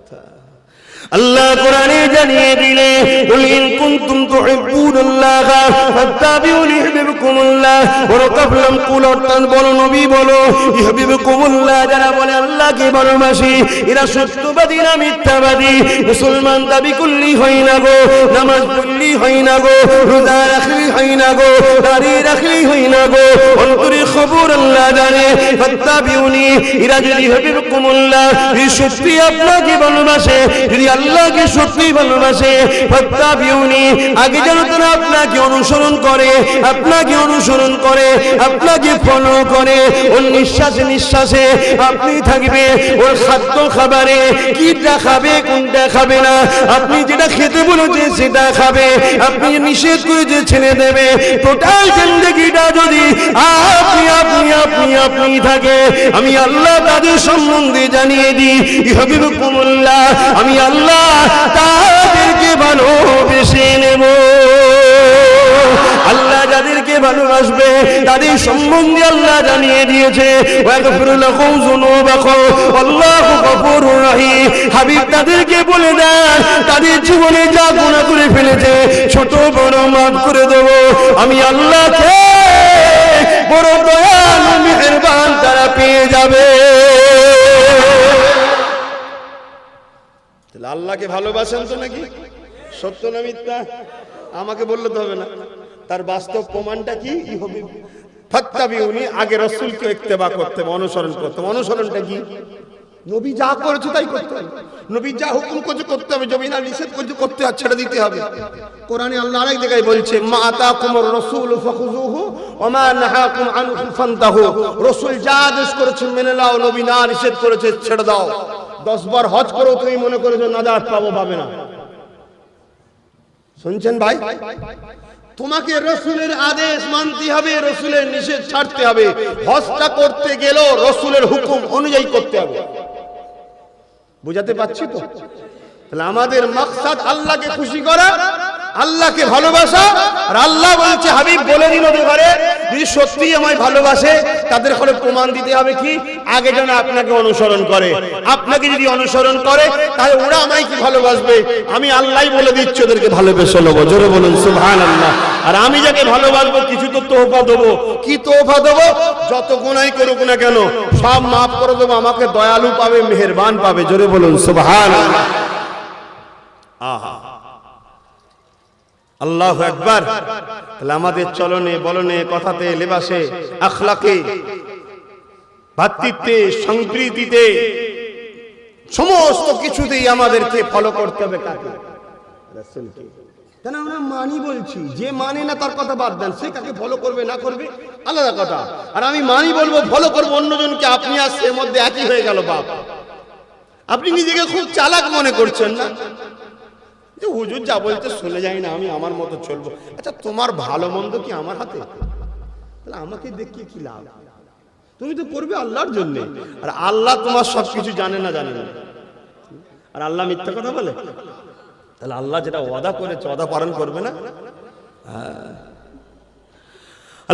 কথা। আল্লাহ কোরআনে জানিয়ে দিলে কুল ইন কুনতুম তুহিব্বুনাল্লাহ ফাত্তাবিউনি ইউহিব্বুকুমুল্লাহ ওয়া রাকাবলাম কুল অর্থাৎ বলো নবী বলো ইউহিব্বুকুমুল্লাহ যারা বলে আল্লাহকে ভালোবাসি এরা সত্যবাদী না মিথ্যাবাদী মুসলমান দাবি করলি হয় না গো নামাজ পড়লি হয় না গো রোজা রাখলি হয় না গো দাড়ি রাখলি হয় না গো অন্তরে খবর আল্লাহ জানে ফাত্তাবিউনি এরা যদি ইউহিব্বুকুমুল্লাহ সত্যি আপনাকে ভালোবাসে যদি আল্লাহকে সত্যি ভালোবাসে ফাত্তাবিউনি আগে যেন তারা আপনাকে অনুসরণ করে আপনাকে ফলো করে ওর নিঃশ্বাসে নিঃশ্বাসে আপনি থাকবে ওর খাদ্য খাবারে কিটা খাবে কোনটা খাবে না আপনি যেটা খেতে বলেছে সেটা খাবে আপনি নিষেধ করে যে ছেড়ে দেবে টোটাল জিন্দেগিটা যদি আপনি থাকে আমি আল্লাহ তাদের সম্বন্ধে জানিয়ে দিই ইউহিব্বুকুমুল্লাহ আমি আল্লাহ তাদেরকে ভালোবেসে নেব। আল্লাহ যাদেরকে ভালোবাসবে তাদের সম্বন্ধে আল্লাহ জানিয়ে দিয়েছে ওয়াগফির লাকুম যুনুবাকুম আল্লাহু গফুরুর রহিম। হাবিব তাদেরকে বলে দেন তাদের জীবনে যা গুনাহ করে ফেলেছে ছোট বড় মাফ করে দেব আমি আল্লাহকে বড় দয়ালু মেহেরবান তারা পেয়ে যাবে। আল্লাহকে ভালোবাসেন তো নাকি সত্য না মিথ্যা আমাকে বললে তো হবে না তার বাস্তব প্রমাণটা কি হবে ফাত্তাবিউনি আগে রাসূলকে ইত্তেবা করতে অনুসরণ করতে অনুসরণটা কি নবী যা করেছে তাই করতে হবে নবী যা হুকুম করেছে করতে হবে নবী না নিষেধ করেছে করতে আর ছেড়ে দিতে হবে। কোরআনে আল্লাহ আরেক জায়গায় বলছে মা আতাকুমুর রাসূলু ফাখুযুহু ওয়া মা নাহাকুম আনহু ফান্তাহু রাসূল যা আদেশ করেছেন মেনে নাও নবী না নিষেধ করেছে ছেড়ে দাও। 10 বার হজ করো তুমি মনে করো যে নাজাত পাবে না শুনছেন ভাই তোমাকে রাসূলের আদেশ মানতে হবে রাসূলের নিষেধ ছাড়তে হবে হজটা করতে গেলেও রাসূলের হুকুম অনুযায়ী করতে হবে বুঝাতে পারছি তো তাহলে আমাদের মাকসাদ আল্লাহকে খুশি করা আল্লাহকে ভালোবাসা আর আল্লাহ বলছে হাবিব বলে দিল ঘরে যদি সত্যি আমায় ভালোবাসে তাদের ঘরে প্রমাণ দিতে হবে কি আগে যেন আপনাকে অনুসরণ করে আপনাকে যদি অনুসরণ করে তাহলে ওরা আমায় কি ভালোবাসবে আমি আল্লাহই বলে দিচ্ছি ওদেরকে ভালোবেসে নেবো জোরে বলুন সুবহানাল্লাহ। আর আমি যাকে ভালোবাসবো কিছু তো তোহফা দেবো কি তোহফা দেবো যত গুনাহই করুক না কেন সব মাফ করে দেবো আমাকে দয়ালু পাবে মেহেরবান পাবে জোরে বলুন সুবহানাল্লাহ। আহা আল্লাহু আকবার। তাহলে আমাদের চলনে বলনে কথাতে লেবাসে আখলাকে ভাতৃত্বে সম্প্রীতিতে সমস্ত কিছুতেই আমাদেরকে ফলো করতে হবে কাকে রাসূলকে। কেন আমরা মানি বলছি যে মানে না তার কথা বাদ দেন সে কাকে ফলো করবে না করবে আলাদা কথা আর আমি মানি বলবো ফলো করবো অন্যজনকে আপনি আর এর মধ্যে একই হয়ে গেল বাপ আপনি নিজেকে খুব চালাক মনে করছেন না যে হুজুর যা বলতে শুনে যাই না আমি আমার মতো চলবো। আচ্ছা তোমার ভালো মন্দ কি আমার হাতে তাহলে আমাকে দেখিয়ে কি লাভ তুমি তো করবে আল্লাহর জন্য আর আল্লাহ তোমার সবকিছু জানে না আর আল্লাহ মিথ্যা কথা বলে তাহলে আল্লাহ যেটা ওয়াদা করেছে ওয়াদা পালন করবে না।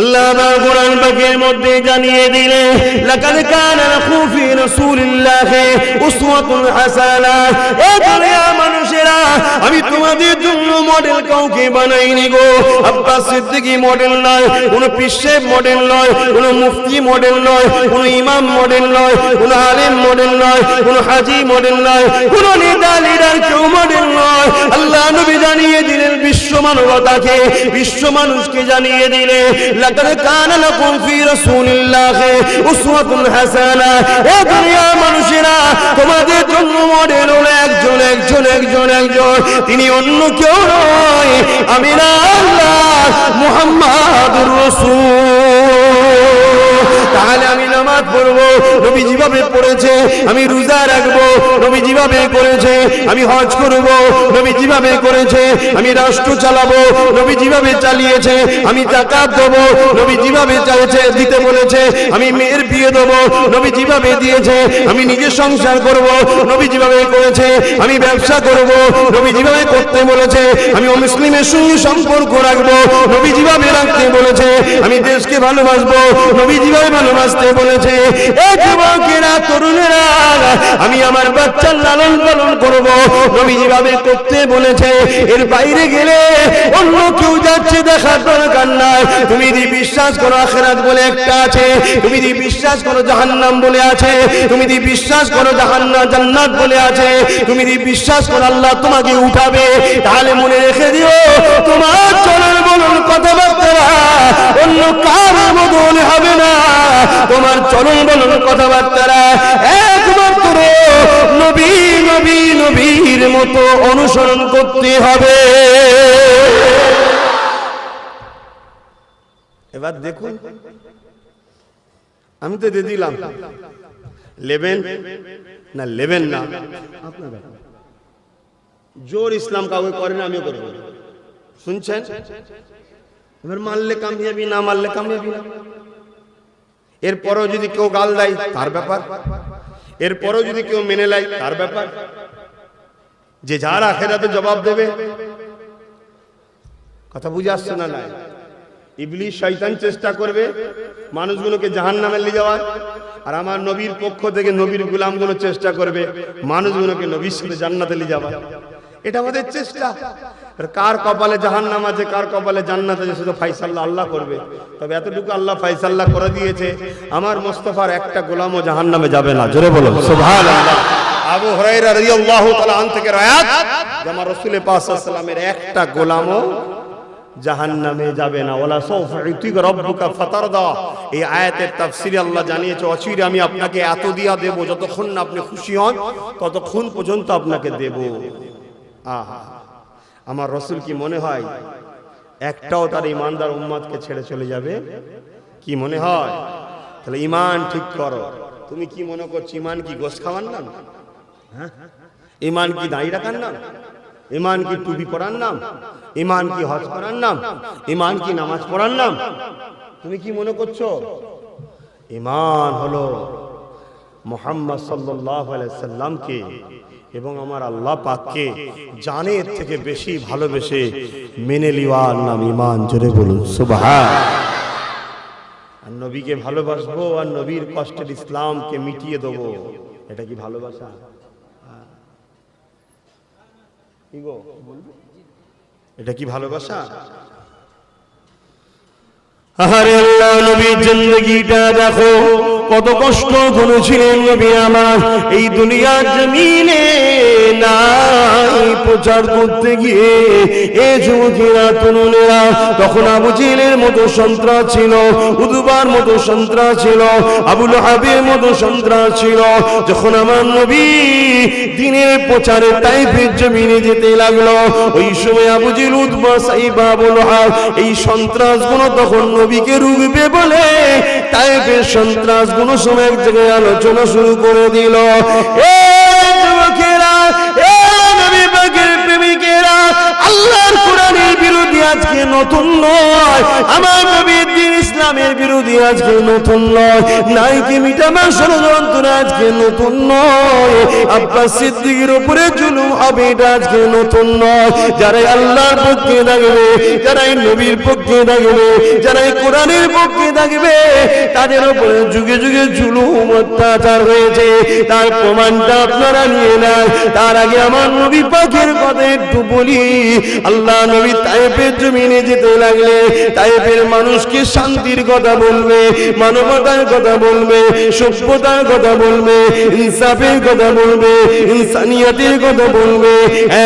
আল্লাহ কোরআন পাকের মধ্যে জানিয়ে দিলে লাকাদ কানা লাকুম ফি রাসূলিল্লাহি উসওয়াতুন হাসানাহ। এ দুনিয়ার মানুষেরা আমি তোমাদের জন্য মডেল কাউকে বানাইনি গো আব্বাস সিদ্দিকী মডেল নয় কোনো পীর সাহেব মডেল নয় কোনো মুফতি মডেল নয় কোনো ইমাম মডেল নয় কোনো আলেম মডেল নয় কোনো হাজী মডেল নয় কোনো নেতা লিডার কেউ মডেল নয়। আল্লাহ নবী জানিয়ে দিলেন বিশ্ব মানবতাকে বিশ্ব মানুষকে জানিয়ে দিলে লাকাদ কানা লাকুম ফি রাসূলিল্লাহি উসওয়াতুন হাসানাহ। এ দুনিয়ার মানুষেরা তোমাদের জন্য মডেল হলো একজন তিনি অন্য কেউ নয় আমি আল্লাহ মুহাম্মাদুর রাসূল। তাহলে আমি নামাজ পড়বো নবী যেভাবে পড়েছে আমি রোজা রাখবো নবী যেভাবে করেছে আমি হজ করবো নবী যেভাবে করেছে আমি রাষ্ট্র চালাবো নবী যেভাবে চালিয়েছে আমি যাকাত দেবো নবী যেভাবে চাইছে দিতে বলেছে আমি মেয়ের বিয়ে দেবো নবী যেভাবে দিয়েছে আমি নিজে সংসার করব নবী যেভাবে করেছে আমি ব্যবসা করব নবী যেভাবে করতে বলেছে আমি মুসলিমের সঙ্গে সম্পর্ক রাখবো নবী যেভাবে রাখতে বলেছে আমি দেশকে ভালোবাসবো নবী যেভাবে ভালোবাসতে বলেছে। এই যুবকেরা তরুণেরা আমি আমার বাচ্চা বাচ্চার লালন পালন করব, নবী যেভাবে করতে বলেছে এর বাইরে গেলে অন্য কেউ যাচ্ছে দেখার দরকার নাই। তুমি যদি বিশ্বাস করো আখিরাত বলে একটা আছে, তুমি যদি বিশ্বাস করো জাহান্নাম বলে আছে, তুমি যদি বিশ্বাস করো জান্নাত বলে আছে, তুমি যদি বিশ্বাস করো আল্লাহ তোমাকে উঠাবে, তাহলে মনে রেখে দিও তোমার চলন বলন কথাবার্তা অন্য কার মতন হবে না। তোমার চলন বলন কথাবার্তা একমাত্র নবী নবী নবীর মতো অনুসরণ করতে হবে। এবার দেখুন, আমি তো দিয়ে দিলাম লেবেন না লেবেন না আপনারা জোর ইসলাম কাউকে করেন, আমিও করবো। শুনছেন? এবার মারলে কামিয়াবি, না মারলে কামিয়াবি না। এরপরও যদি কেউ গাল দেয় তার ব্যাপার, এরপরও যদি কেউ মেনে নেয় তার ব্যাপার, যে যার আখিরাতে জবাব দেবে। কথা বুঝে আসছে না? নাই ইবলিস শয়তান চেষ্টা করবে মানুষগুলোকে জাহান্নামে নিয়ে যাওয়ার, আর আমার নবীর পক্ষ থেকে নবীর গোলামগুলো চেষ্টা করবে মানুষগুলোকে নবীর সাথে জান্নাতে নিয়ে যাওয়ার। এটা আমাদের চেষ্টা। কার কপালে জাহান্নাম আছে কার কপালে জান্নাত আছে শুধু ফায়সালা আল্লাহ করবে। তবে এতটুকু আল্লাহ ফায়সালা করে দিয়েছে, আমার মুস্তাফার একটা গোলামও জাহান্নামে যাবে না। জোরে বলো সুবহানাল্লাহ। আবু হুরায়রা রাদিয়াল্লাহু তাআলা আন থেকে রওয়ায়াত যে আমার রাসূল পাক সাল্লাল্লাহু আলাইহি ওয়াসাল্লামের একটা গোলামও জাহান্নামে যাবে না। ওয়ালা সাউফা ইউতিকা রাব্বুকা ফাতারদা, এই আয়াতের তাফসীরে আল্লাহ জানিয়েছে অচিরে আমি আপনাকে এত দিয়া দেব, যতক্ষণ না আপনি খুশি হন ততক্ষণ পর্যন্ত আপনাকে দেব। আহা, আমার রাসূল কি মনে হয় একটাও তার ইমানদার উম্মতকে ছেড়ে চলে যাবে? কি মনে হয়? তাহলে ইমান ঠিক করো। তুমি কি মনে করছো ইমান কি গোশ খাওয়ার নাম? হ্যাঁ, ইমান কি দাঁড়ি রাখার নাম? ইমান কি টুপি পরার নাম? ইমান কি হজ করার নাম? ইমান কি নামাজ পড়ার নাম? তুমি কি মনে করছো? ইমান হলো মুহাম্মদ সাল্লাল্লাহু আলাইহি সাল্লামকে এবং আমার আল্লাহ পাককে জানের থেকে বেশি ভালোবেসে মেনে নেওয়ার নাম ইমান। জোরে বলুন সুবহান। আর নবীকে ভালোবাসবো আর নবীর কষ্টের ইসলামকে মিটিয়ে দেবো, এটা কি ভালোবাসা? কি গো বলবে, এটা কি ভালোবাসা? আরে আল্লাহ নবীর জিন্দেগিটা দেখো, কত কষ্ট করেছিলেন নবী আমার। এই দুনিয়ার জমিনে নাই প্রচার করতে গিয়ে এ যুবকেরা তরুণেরা, তখন আবু জেহেলের মতো সন্ত্রাস ছিল, উতবার মতো সন্ত্রাস ছিল, আবু লাহাবের মতো সন্ত্রাস ছিল। যখন আমার নবী দিনের প্রচারে তাইফের জমিনে যেতে লাগলো, ওই সময় আবু জেহেল, উতবা, সাইবা, আবু লাহাব এই সন্ত্রাসগুলো তখন নবীকে রুখবে বলে তাইফের সন্ত্রাস কোন সময় এক জায়গায় আলোচনা শুরু করে দিল। এ যুবকেরা, এ নবী পাকের প্রেমিকেরা, আল্লাহর কোরআনের বিরোধী আজকে নতুন নয়, আমার নবীর দ্বীন ইসলামের বিরোধী আজকে নতুন নয়, নাইকে মিটাবার ষড়যন্ত্র আজকে নতুন নয়, আব্বাস সিদ্দিকের উপরে জুলুম হবে এটা আজকে নতুন নয়। যারাই আল্লাহর পক্ষে থাকবে, যারাই নবীর পক্ষে থাকবে, যারাই কোরআনের পক্ষে থাকবে, তাদের উপরে যুগে যুগে জুলুম অত্যাচার হয়েছে, তার প্রমাণটা আপনারা নিয়ে নেন। তার আগে আমার নবী পাকের কথা একটু বলি। আল্লাহ নবী তাইফের জমিনে যেতে লাগলে তাইফের মানুষকে শান্তির কথা বলবে, মানবতার কথা বলবে, সভ্যতার কথা বলবে, ইনসাফের কথা বলবে, ইনসানিয়াতের কথা বলবে,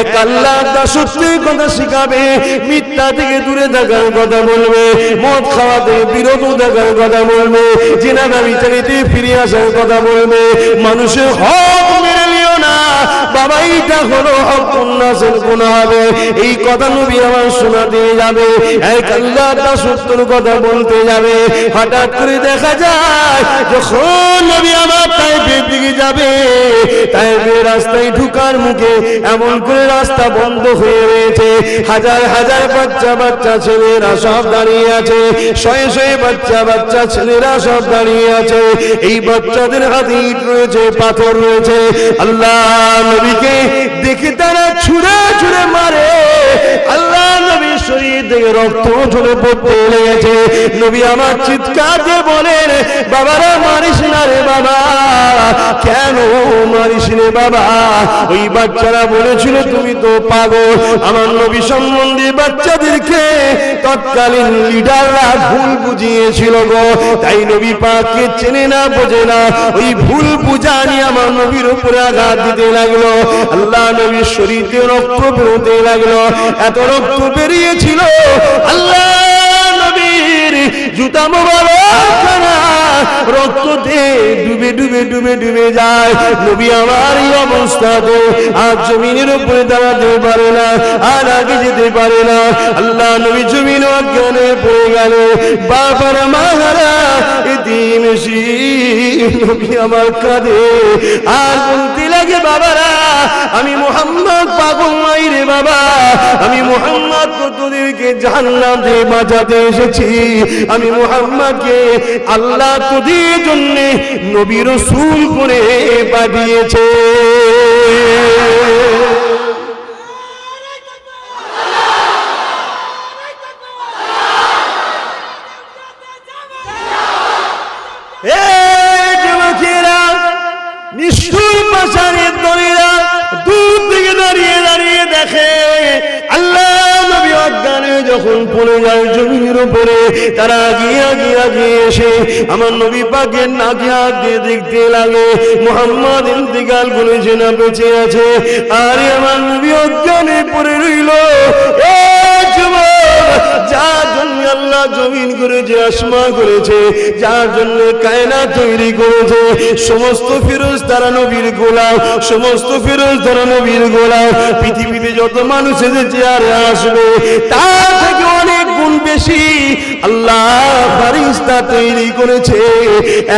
এক আল্লাহর দাসত্বের কথা শিখাবে, মিথ্যা থেকে দূরে থাকার কথা বলবে, মদ খাওয়া থেকে বিরত থাকার কথা বলবে, জিনা ব্যভিচারিতে ফিরে আসার কথা বলবে, মানুষের হক মেনে নিও না বাবা, এইটা হলো হক উন্নাসের গুনাহ হবে, এই কথা নবী আমার শোনাতে যাবে, এক আল্লাহর দাসত্বের কথা বলতে যাবে। হঠাৎ করে দেখা যায় যখন নবী আমার তাইফের দিকে যাবে, তাইফের রাস্তায় ঢুকার মুখে এমন করে রাস্তা বন্ধ হয়ে রয়েছে, হাজার হাজার বাচ্চা বাচ্চা ছেলেরা সব দাঁড়িয়ে আছে, শয়ে শয়ে বাচ্চা বাচ্চা ছেলেরা সব দাঁড়িয়ে আছে। এই বাচ্চাদের হাতে ইট রয়েছে, পাথর রয়েছে। আল্লাহ নবীকে দেখে তারা ছুঁড়ে ছুঁড়ে মারে। আল্লাহ নবী শরীর থেকে রক্ত ঝরে পড়তে লেগেছে। নবী আমার চিৎকার দিয়ে বলেন, বাবারা মারিস না রে বাবা। কেন মারিস রে বাবা? ওই বাচ্চারা বলেছিল তুমি তো পাগল। আমার নবী সম্বন্ধে বাচ্চাদেরকে তৎকালীন লিডাররা ভুল বুঝিয়েছিল গো, তাই নবী পাককে চেনে না বোঝে না, ওই ভুল বুঝা নিয়ে আমার নবীর উপরে আঘাত দিতে লাগলো। আল্লাহ নবীর শরীরে রক্ত বেরোতে লাগলো। এত রক্ত বেরিয়েছিল আল্লাহ নবীর জুতা মোবারকখানা রক্ততে ডুবে ডুবে ডুবে ডুবে যায়। নবী আমার এই অবস্থাতে আর জমিনের উপরে দাঁড়াতে পারে না, আর আগে যেতে পারে না। আল্লাহ নবী জমিন অজ্ঞানে পড়ে গেল। বাবার মাহারা এতিম নবী আমার কাঁদে আর বলতে লাগে, বাবারা আমি মুহাম্মদ পাগল নাই রে বাবা, আমি মুহাম্মদ তোদেরকে জাহান্নাম থেকে বাঁচাতে এসেছি। আমি মুহাম্মদকে আল্লাহ তোদের জন্য নবী রাসূল করে পাঠিয়েছে। নিষ্ঠুর পাষাণের দলেরা দূর থেকে দাঁড়িয়ে দাঁড়িয়ে দেখে আল্লাহ নবী অজ্ঞানে যখন পড়ে যায় জমিনের উপরে, তারা আগিয়ে আগিয়ে আগিয়ে এসে আমার নবী পাকের নাকে হাত দিয়ে দেখতে লাগে মুহাম্মদ ইন্তিকাল করেছে না বেঁচে আছে। আরে আমার নবী অজ্ঞানে পড়ে রইল। যার জন্য আল্লাহ জমিন করেছে, আসমান করেছে, যার জন্য কায়নাত তৈরি করেছে, সমস্ত ফেরেশতারা নবীর গোলাম, সমস্ত ফেরেশতারা নবীর গোলাম। পৃথিবীতে যত মানুষ এসেছে আর আসবে তার থেকে অনেক গুণ বেশি আল্লাহ ফেরেশতা তৈরি করেছে।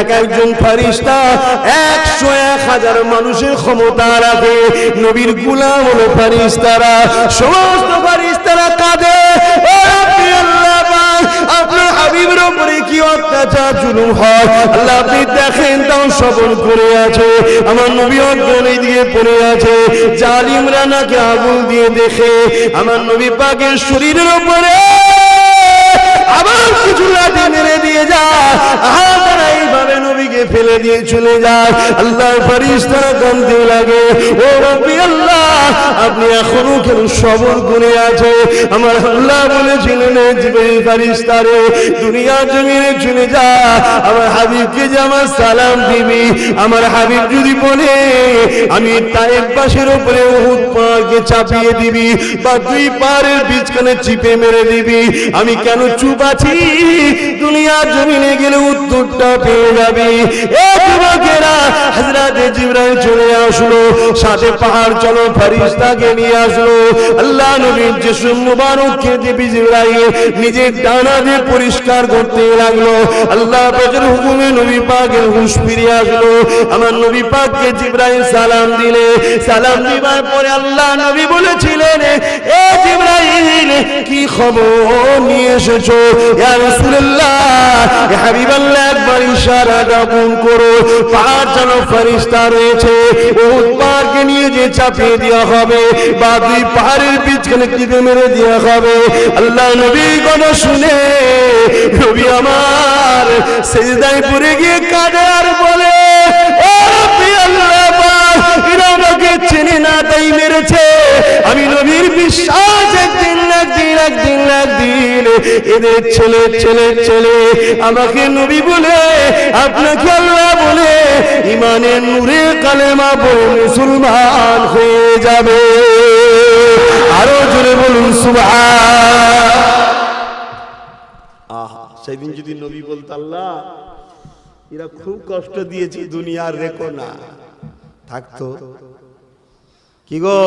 এক একজন ফেরেশতা 100-1000 মানুষের ক্ষমতা রাখে। নবীর গোলাম হলো ফেরেশতারা। সমস্ত ফেরেশতারা কাঁদে, আপনার হাবিবের উপরে কি অত্যাচার জুলুম হয় আল্লাহ আপনি দেখেন, তাও সবর করে আছে। আমার নবী অজ্ঞানে দিয়ে পড়ে আছে। জালিমরা নাকি আগুন দিয়ে দেখে আমার নবী পাকের শরীরের উপরে আবার কিছু লাঠি মেরে দিয়ে যায়, তারা এইভাবে নবীকে ফেলে দিয়ে চলে যায়। আল্লাহর ফেরেশতারা কাঁদতে লাগে, ও রব্বি আল্লাহ আপনি এখনো কেন সবর করে আছে? আমার আল্লাহ বলেছিলেন জিবরিল ফেরেশতারে দুনিয়া জমিনে চলে যা, আমার হাবিবকে যে আমার সালাম দিবি। আমার হাবিব যদি বলে আমি তায়েফ পাশের উপরে উহুদ পাহাড়কে চাপিয়ে দিবি বা দুই পাহাড়ের বিচখানে চিপে মেরে দিবি, আমি কেন চুপ আছি? দুনিয়া জমিনে গেলে উত্তরটা পেয়ে যাবি। এ যুবকেরা, হযরত জিবরাইল চলে আসলো, সাথে পাহাড় চলো ফেরেশতাকে নিয়ে আসলো। আল্লাহ নবীর জিসম মুবারককে দিবি জিবরাইল নিজের ডানা দিয়ে পরিষ্কার করতে লাগলো। আল্লাহ পাকের হুকুমে নবী পাকের হুঁশ ফিরে আসলো। আমার নবী পাককে জিবরাইল সালাম দিলে, সালাম দিবার পরে আল্লাহ নবী বলেছিলেন, এ জিবরাইল কি খবর নিয়ে এসেছো? ইয়া রাসূলুল্লাহ, ইয়া হাবিবাল্লাহ, একবার ইশারাটা পূরণ করো। পাহাড় যেন ফেরেশতা রয়েছে, উহুদ পাহাড়কে নিয়ে যে চাপিয়ে দেওয়া হবে বা দুই পাহাড়ের বিচখানে টিপে মেরে দেওয়া হবে। আল্লাহ নবীর কথা শুনে নবী আমার সিজদায় পড়ে গিয়ে কাঁদে আর বলে, ও রব্বি আল্লাহ পাক, এরা আমাকে চেনে না তাই মেরেছে। আমি নবীর বিশ্বাস একদিন এদের ছেলে ছেলে ছেলে আমাকে নবী বলে, আপনাকে আল্লাহ বলে ইমানের নূরে কালেমা পড়ে মুসলমান হয়ে যাবে। আরো জোরে বলুন সুবহান। আহা, সেদিন যদি নবী বলতো আল্লাহ এরা খুব কষ্ট দিয়েছে, দুনিয়ার রেখো না, থাকতো কি গো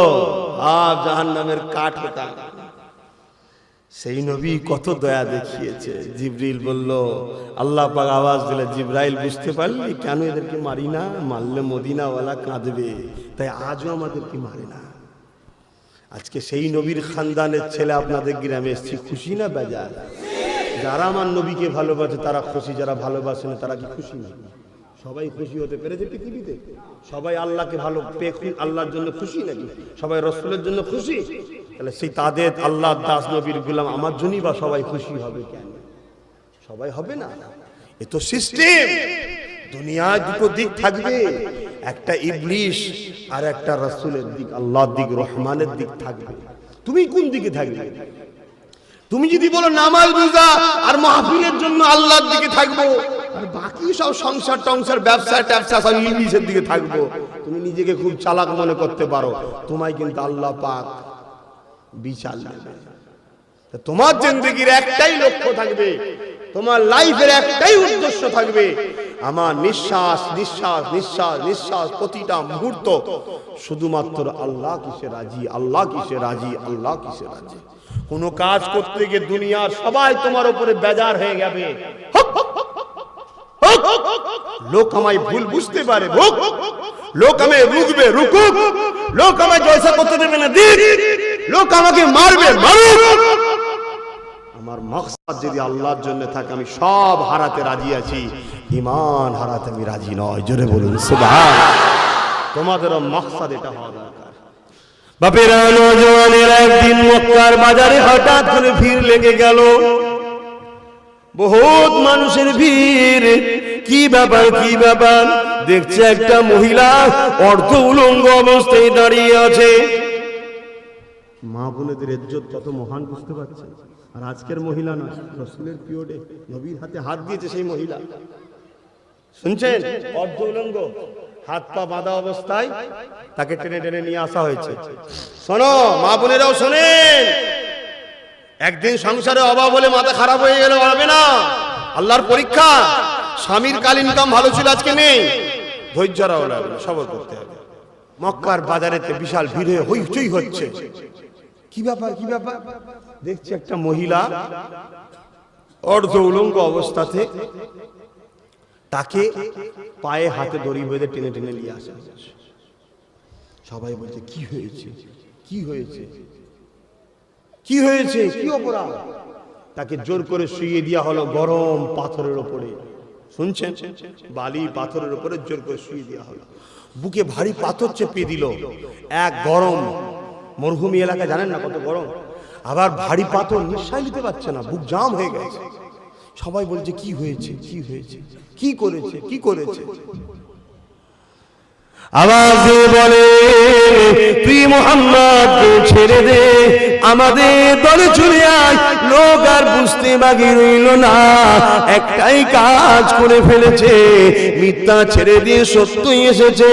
জাহান্নামের কাঠ হতাম। সেই নবী কত দয়া দেখিয়েছে। জিবরিল বলল, আল্লাহ পাক আওয়াজ দিলে, জিবরাইল বুঝতে পারলি কেন এদেরকে মারি না? মারলে মদিনাওয়ালা কাঁদবে, তাই আজও আমাদেরকে মারে না। আজকে সেই নবীর খানদানের ছেলে আপনাদের গ্রামে এসেছি, খুশি না বেজার? যারা আমার নবীকে ভালোবাসে তারা খুশি, যারা ভালোবাসে না তারা কি খুশি না? সবাই খুশি হতে পেরেছে পৃথিবীতে? সবাই আল্লাহকে ভালো পেয়ে আল্লাহর জন্য খুশি নাকি? সবাই রাসূলের জন্য খুশি? তাহলে সেই তাদের আল্লাহ দাস নবীর গোলাম আমার জন্যই বা সবাই খুশি হবে কেন? সবাই হবে না। এ তো সিস্টেম। দুনিয়ায় দুটো দিক থাকবে, একটা ইবলিশ আর একটা রাসূলের দিক, আল্লাহর দিক, রহমানের দিক থাকবে। তুমি কোন দিকে থাকবে? তুমি যদি বলো নামাজ রোজা আর মাহফিলের জন্য আল্লাহর দিকে থাকবো, আর বাকি সব সংসার টংসার ব্যবসা ট্যাবসা সব ইবলিশের দিকে থাকবো, তুমি নিজেকে খুব চালাক মনে করতে পারো। তোমায় কিন্তু আল্লাহ পাক বিচার নেবে। তোমার জিন্দেগির একটাই লক্ষ্য থাকবে, তোমার লাইফের একটাই উদ্দেশ্য থাকবে, আমার নিঃশ্বাস নিঃশ্বাস নিঃশ্বাস নিঃশ্বাস প্রতিটা মুহূর্ত শুধুমাত্র আল্লাহ কিসে রাজি, আল্লাহ কিসে রাজি, আল্লাহ কিসে রাজি। কোনো কাজ করতে গিয়ে দুনিয়ার সবাই তোমার উপরে বেজার হয়ে যাবে, লোক আমায় ভুল বুঝতে পারে, লোক আমায় রুকবে রুকুক, লোক আমায় জলসা করতে দেবে না দিক, লোক আমাকে মারবে মারুক। আমার মাকসাদ যদি আল্লাহর জন্য থাকে, আমি সব হারাতে রাজি আছি, ঈমান হারাতে আমি রাজি নয়। জোরে বলুন সুবহান। তোমাদেরও মাকসাদ এটা হওয়া দরকার। বাপেরা, নওজওয়ানেরা একদিন মক্কার বাজারে হঠাৎ করে ভিড় লেগে গেল, বহুত মানুষের ভিড়। কি ব্যাপার কি ব্যাপার? দেখছে একটা মহিলা অর্ধ উলঙ্গ অবস্থায় দাঁড়িয়ে আছে। মা বোনেদের ইজ্জত কত মহান বুঝতে পারছে। আর আজকের মহিলা না, রাসূলের পিরিয়ডে নবীর হাতে হাত দিয়েছে সেই মহিলা। শুনছেন? অর্ধ উলঙ্গ, হাত পা বাঁধা অবস্থায় তাকে টেনে টেনে নিয়ে আসা হয়েছে। শোনো মা বোনেরাও শোনেন, একদিন সংসারে অভাব হলে মাথা খারাপ হয়ে গেলে হবে না, আল্লাহর পরীক্ষা। স্বামীর কাল ইনকাম ভালো ছিল, আজকে নেই, ধৈর্য রাখতে হবে, সবর করতে হবে। মক্কার বাজারেতে বিশাল ভিড়ে হইচই হচ্ছে। কি ব্যাপার কি ব্যাপার? দেখছি একটা মহিলা অর্ধ উলঙ্গ অবস্থাতে, তাকে পায়ে হাতে দড়ি বেঁধে টেনে টেনে নিয়ে আসা হচ্ছে। সবাই বলছে কি হয়েছে কি হয়েছে কি হয়েছে, কি অপরাধ? তাকে জোর করে শুইয়ে দেওয়া হলো গরম পাথরের উপরে। শুনছেন? বালি পাথরের উপরে জোর করে শুইয়ে দেওয়া হলো। বুকে ভারী পাথর চেপে দিল। এক গরম, মরুভূমি এলাকা জানেন না কত গরম, আবার ভারী পাথর, নিঃশ্বাস নিতে পারছে না, বুক জাম হয়ে গেছে। সবাই বলছে কি হয়েছে কি হয়েছে, কি করেছে কি করেছে? আওয়াজ দিয়ে বলে, তুই মুহাম্মদকে ছেড়ে দে, আমাদের দলে চলে আয়। লোক আর বুঝতে বাকি রইল না, একটাই কাজ করে ফেলেছে, মিথ্যা ছেড়ে দিয়ে সত্যই এসেছে।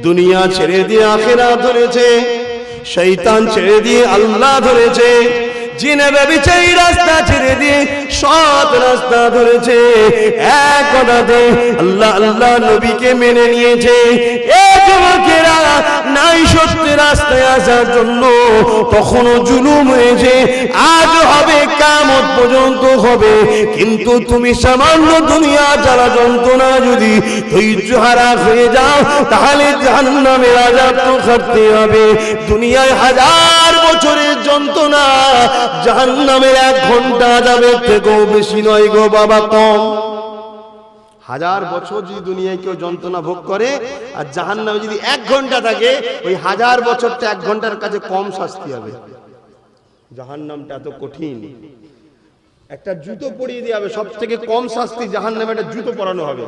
দুনিয়া ছেড়ে দিয়ে আখিরাত ধরেছে, শয়তান ছেড়ে দিয়ে আল্লাহ ধরেছে, জিনে ব্যভিচারী রাস্তা ছেড়ে দিয়ে সৎ রাস্তা ধরেছে। এক কথাতে আল্লাহ আল্লাহ নবীকে মেনে নিয়েছে। এই যুবকেরা নাই সত্যের রাস্তায় আসার জন্য তখনও জুলুম হয়েছে, আজ হবে, কিয়ামত পর্যন্ত হবে। কিন্তু তুমি সামান্য দুনিয়া জ্বালা যন্ত্রণা যদি ধৈর্য হারা হয়ে যাও, তাহলে জাহান্নামের আযাব তো খাটতে হবে। দুনিয়ায় হাজার বছরের যন্ত্রণা, জাহান্নামের 1 ঘন্টা আযাবের থেকেও বেশি নয় গো বাবা, কম। হাজার বছর যদি দুনিয়ায় কেউ যন্ত্রণা ভোগ করে, আর জাহান্নামে যদি 1 ঘন্টা থাকে, ওই 1000 বছরটা 1 ঘন্টার কাছে কম শাস্তি হবে। জাহান্নামটা এত কঠিন, একটা জুতো পরিয়ে দেওয়া হবে, সব থেকে কম শাস্তি জাহান্নামে একটা জুতো পরানো হবে।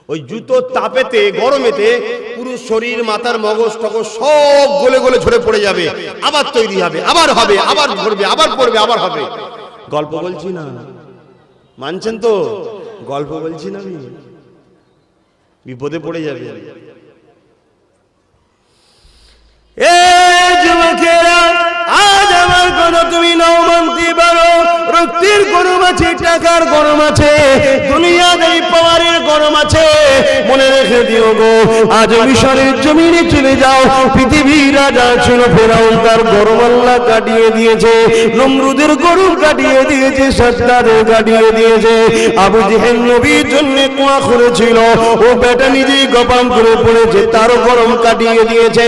ওই জুতোর তাপেতে, গরমেতে পুরো শরীর, মাথার মগজ টগজ সব গলে গলে ঝরে পড়ে যাবে, আবার তৈরি হবে, আবার হবে, আবার ধরবে, আবার পড়বে, আবার হবে। গল্প বলছি না, মানছেন তো? গল্প বলছি না, আমি বিপদে পড়ে যাবে। এ যুবকেরা, আজ আমার কথা তুমি নাও মানতে পারো। রক্তের গরম আছে, টাকার গরম আছে, দুনিয়াদারি পাওয়ারের গরম আছে, মনে রেখে দিও গো। আজ মিশরের জমিনে চলে যাও, পৃথিবীর রাজা ছিল ফেরাউন, তার গরম আল্লাহ কাটিয়ে দিয়েছে। নমরুদের গরম কাটিয়ে দিয়েছে, সাদ্দাদের কাটিয়ে দিয়েছে। আবু জেহেল নবীর জন্য কুয়া করেছিল, ও বেটা নিজেই গপাম করে পড়েছে, তারও গরম কাটিয়ে দিয়েছে।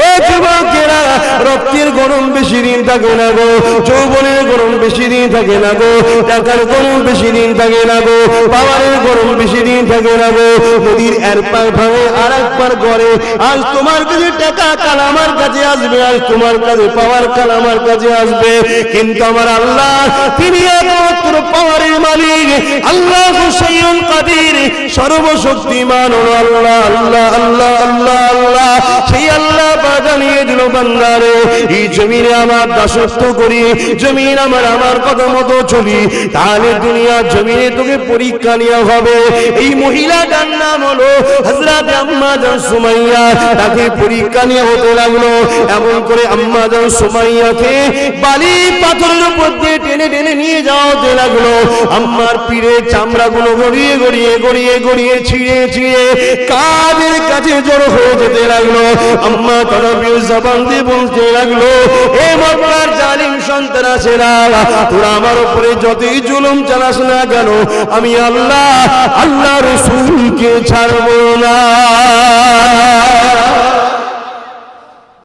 এ যুবকেরা, রক্তের গরম বেশি দিন থাকে না গো, যৌবনের গরম বেশি দিন থাকে না না গো, টাকার গরম বেশি দিন থাকে না গো, পাওয়ারের গরম বেশি দিন থাকে না গো। নদীর একবার ভাঙে আর একবার গড়ে। আজ তোমার কাছে টাকা, কাল আমার কাছে আসবে, আজ তোমার কাছে পাওয়ার, কাল আমার কাছে আসবে। কিন্তু আমার আল্লাহ তিনি একমাত্র পাওয়ারের মালিক, আল্লাহ হুসাইয়ুল কাদির, সর্বশক্তিমান আল্লাহ আল্লাহ আল্লাহ আল্লাহ আল্লাহ। সেই আল্লাহ জানিয়ে দিল বান্দারে, এই জমিনে আমার দাসত্ব করি, জমিন আমার কথা মতো চলি, তাহলে দুনিয়া জমিনে তোকে পরীক্ষা নেওয়া হবে। এই মহিলাটার নাম হলো হযরত আম্মা জান সুমাইয়া। তাকে পরীক্ষা নিয়ে হতে লাগলো। এমন করে আম্মা জান সুমাইয়াকে বালি পাথরের উপর দিয়ে টেনে টেনে নিয়ে যাওয়াতে লাগলো। আম্মার পীরের চামড়াগুলো গড়িয়ে গড়িয়ে গড়িয়ে গড়িয়ে ছিঁড়ে ছিঁড়ে কাদের কাছে জড়ো হয়ে যেতে লাগলো। আম্মা তরফে জবান দিয়ে বলতে লাগলো, এ মক্কার জালিম সন্ত্রাসীরা, তোরা আমার উপরে যতই জুলুম চালাস না কেন, আমি আল্লাহ আল্লাহ রাসূলকে ছাড়বো না।